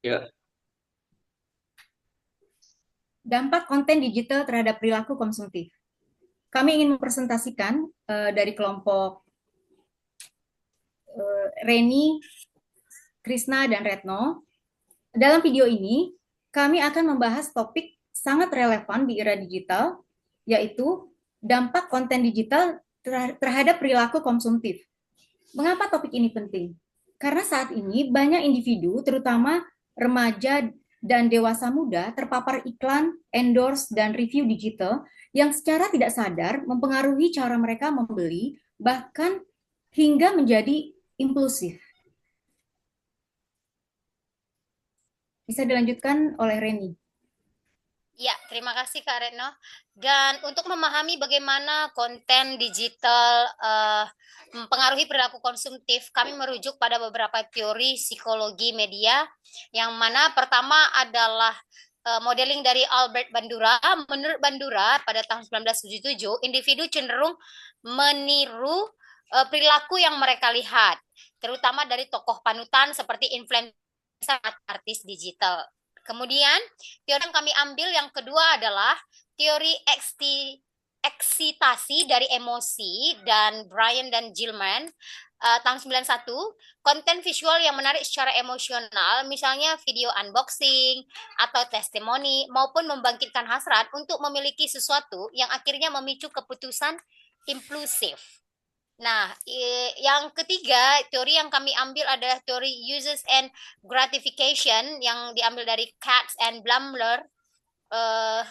Ya, Dampak konten digital terhadap perilaku konsumtif. Kami ingin mempresentasikan dari kelompok Reni, Krisna, dan Retno. Dalam video ini, kami akan membahas topik sangat relevan di era digital, yaitu dampak konten digital terhadap perilaku konsumtif. Mengapa topik ini penting? Karena saat ini banyak individu, terutama remaja dan dewasa muda, terpapar iklan, endorse, dan review digital yang secara tidak sadar mempengaruhi cara mereka membeli, bahkan hingga menjadi impulsif. Bisa dilanjutkan oleh Reni. Ya, terima kasih Kak Retno. Dan untuk memahami bagaimana konten digital mempengaruhi perilaku konsumtif, kami merujuk pada beberapa teori psikologi media, yang mana pertama adalah modeling dari Albert Bandura. Menurut Bandura, pada tahun 1977, individu cenderung meniru perilaku yang mereka lihat, terutama dari tokoh panutan seperti influencer atau artis digital. Kemudian, teori yang kami ambil yang kedua adalah teori eksitasi dari emosi dan Brian dan Gilman tahun 91, konten visual yang menarik secara emosional, misalnya video unboxing atau testimoni, maupun membangkitkan hasrat untuk memiliki sesuatu yang akhirnya memicu keputusan impulsif. Nah, yang ketiga, teori yang kami ambil adalah teori uses and gratification yang diambil dari Katz and Blumler. Eh,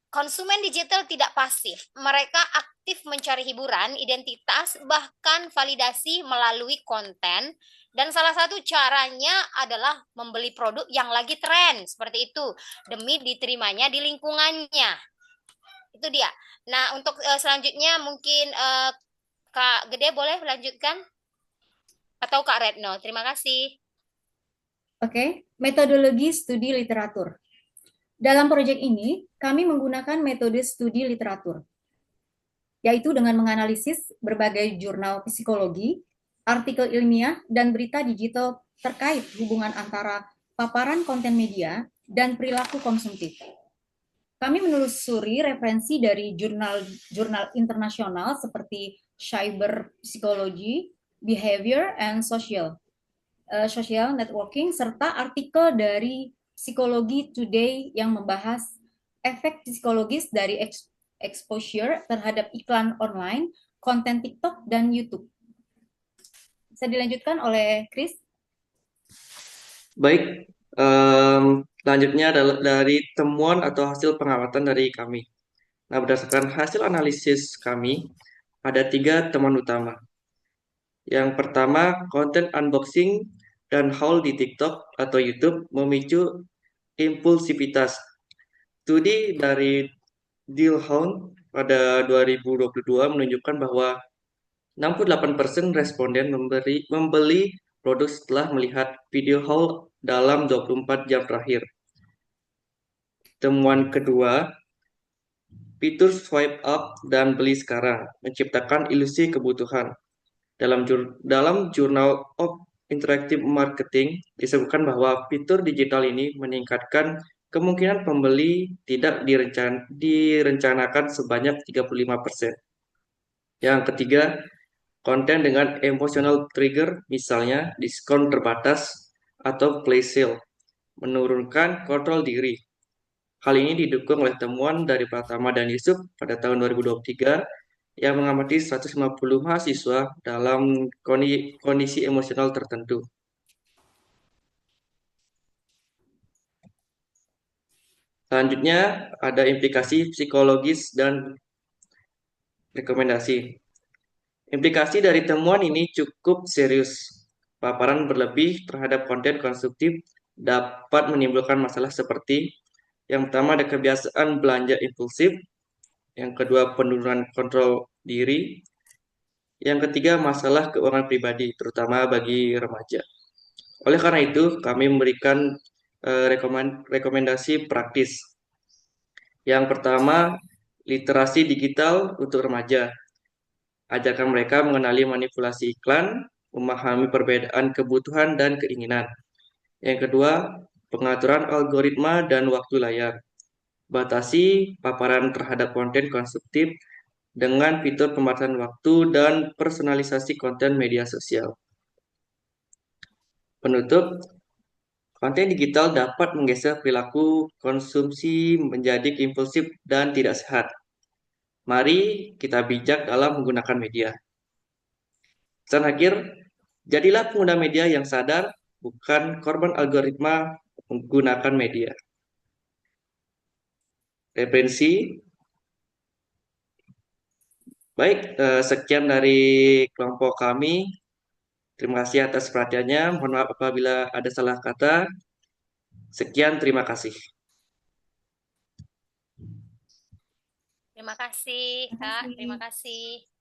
Konsumen digital tidak pasif. Mereka aktif mencari hiburan, identitas, bahkan validasi melalui konten. Dan salah satu caranya adalah membeli produk yang lagi tren, seperti itu, demi diterimanya di lingkungannya. Itu dia. Nah, untuk selanjutnya mungkin Kak Gede boleh lanjutkan? Atau Kak Retno? Terima kasih. Oke, metodologi studi literatur. Dalam proyek ini, kami menggunakan metode studi literatur, yaitu dengan menganalisis berbagai jurnal psikologi, artikel ilmiah, dan berita digital terkait hubungan antara paparan konten media dan perilaku konsumtif. Kami menelusuri referensi dari jurnal-jurnal internasional seperti Cyber Psychology, Behavior and Social Networking, serta artikel dari Psikologi Today yang membahas efek psikologis dari exposure terhadap iklan online, konten TikTok, dan YouTube. Bisa dilanjutkan oleh Chris? baik. Selanjutnya adalah dari temuan atau hasil pengamatan dari kami. Nah, berdasarkan hasil analisis kami, ada tiga temuan utama. Yang pertama, konten unboxing dan haul di TikTok atau YouTube memicu impulsivitas. Studi dari Dealhound pada 2022 menunjukkan bahwa 68% responden membeli produk setelah melihat video haul dalam 24 jam terakhir. Temuan kedua, fitur swipe up dan beli sekarang menciptakan ilusi kebutuhan. Dalam Journal of Interactive Marketing disebutkan bahwa fitur digital ini meningkatkan kemungkinan pembeli tidak direncanakan sebanyak 35%. Yang ketiga, konten dengan emotional trigger, misalnya diskon terbatas atau flash sale, menurunkan kontrol diri. Hal ini didukung oleh temuan dari Pratama dan Yusuf pada tahun 2023 yang mengamati 150 mahasiswa dalam kondisi emosional tertentu. Selanjutnya, ada implikasi psikologis dan rekomendasi. Implikasi dari temuan ini cukup serius. Paparan berlebih terhadap konten konsumtif dapat menimbulkan masalah seperti yang pertama ada kebiasaan belanja impulsif, yang kedua penurunan kontrol diri, yang ketiga masalah keuangan pribadi terutama bagi remaja. Oleh karena itu, kami memberikan rekomendasi praktis. Yang pertama, literasi digital untuk remaja. Ajarkan mereka mengenali manipulasi iklan, memahami perbedaan kebutuhan dan keinginan. Yang kedua, pengaturan algoritma dan waktu layar. Batasi paparan terhadap konten konsumtif dengan fitur pembatasan waktu dan personalisasi konten media sosial. Penutup, konten digital dapat menggeser perilaku konsumsi menjadi impulsif dan tidak sehat. Mari kita bijak dalam menggunakan media. Pesan akhir, jadilah pengguna media yang sadar, bukan korban algoritma menggunakan media. Referensi, baik, sekian dari kelompok kami. Terima kasih atas perhatiannya. Mohon maaf apabila ada salah kata. Sekian, terima kasih. Terima kasih, Kak. Terima kasih.